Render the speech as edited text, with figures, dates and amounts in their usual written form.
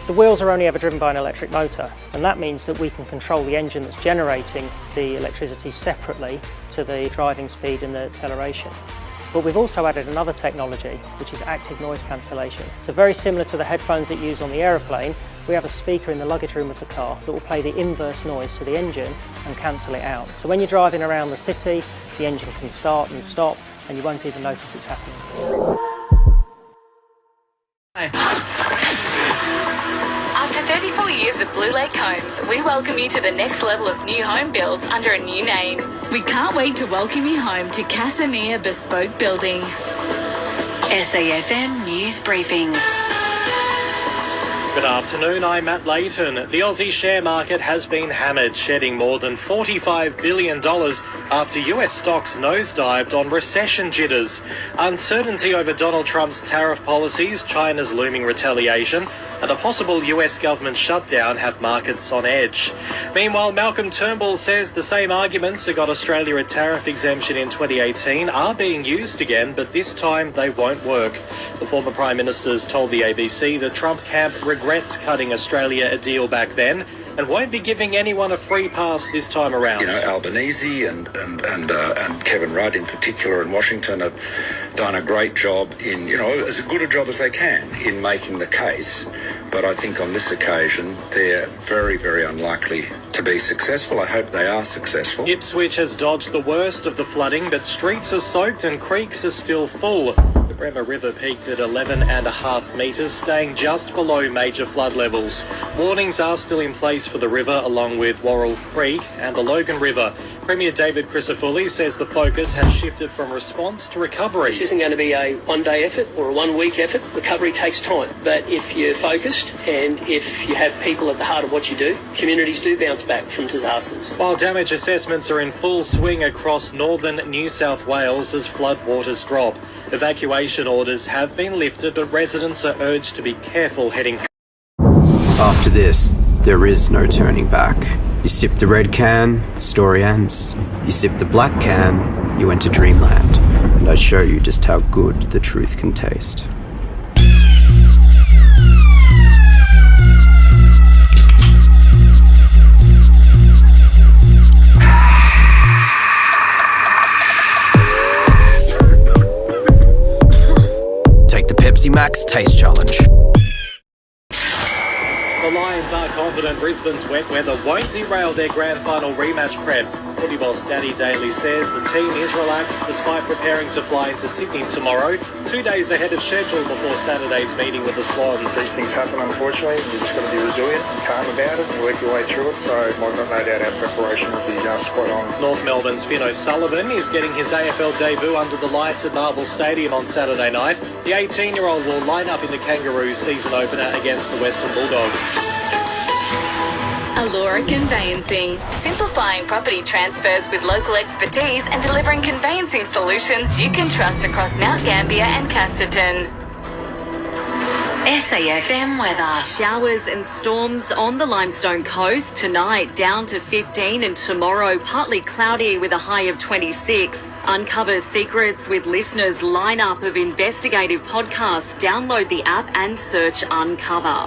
The wheels are only ever driven by an electric motor, and that means that we can control the engine that's generating the electricity separately to the driving speed and the acceleration. But we've also added another technology, which is active noise cancellation. So very similar to the headphones that you use on the aeroplane, we have a speaker in the luggage room of the car that will play the inverse noise to the engine and cancel it out. So when you're driving around the city, the engine can start and stop, and you won't even notice it's happening. After 34 years of Blue Lake Homes, we welcome you to the next level of new home builds under a new name. We can't wait to welcome you home to Casimir Bespoke Building. SAFM News Briefing. Good afternoon, I'm Matt Layton. The Aussie share market has been hammered, shedding more than $45 billion after US stocks nosedived on recession jitters. Uncertainty over Donald Trump's tariff policies, China's looming retaliation, and a possible US government shutdown have markets on edge. Meanwhile, Malcolm Turnbull says the same arguments that got Australia a tariff exemption in 2018 are being used again, but this time they won't work. The former Prime Minister's told the ABC the Trump camp regrets cutting Australia a deal back then and won't be giving anyone a free pass this time around. You know, Albanese and Kevin Rudd in particular in Washington have done a great job in, as good a job as they can in making the case. But I think on this occasion, they're very, very unlikely to be successful. I hope they are successful. Ipswich has dodged the worst of the flooding, but streets are soaked and creeks are still full. The Bremer River peaked at 11.5 metres, staying just below major flood levels. Warnings are still in place for the river, along with Worrell Creek and the Logan River. Premier David Crisafulli says the focus has shifted from response to recovery. This isn't going to be a one-day effort or a one-week effort. Recovery takes time. But if you're focused and if you have people at the heart of what you do, communities do bounce back from disasters. While damage assessments are in full swing across northern New South Wales as floodwaters drop, evacuation orders have been lifted, but residents are urged to be careful heading. After this, there is no turning back. You sip the red can, the story ends. You sip the black can, you enter dreamland. And I show you just how good the truth can taste. Take the Pepsi Max Taste Challenge. The Lions are confident Brisbane's wet weather won't derail their grand final rematch prep. Footy boss Danny Daly says the team is relaxed despite preparing to fly into Sydney tomorrow, 2 days ahead of schedule before Saturday's meeting with the Swans. These things happen, unfortunately. You've just got to be resilient and calm about it and work your way through it. So I've got no doubt our preparation will be spot on. North Melbourne's Finn O'Sullivan is getting his AFL debut under the lights at Marvel Stadium on Saturday night. The 18-year-old will line up in the Kangaroos season opener against the Western Bulldogs. Allura Conveyancing, simplifying property transfers with local expertise and delivering conveyancing solutions you can trust across Mount Gambier and Casterton. SAFM weather. Showers and storms on the Limestone coast tonight, down to 15, and tomorrow partly cloudy with a high of 26. Uncover secrets with listeners' lineup of investigative podcasts. Download the app and search Uncover.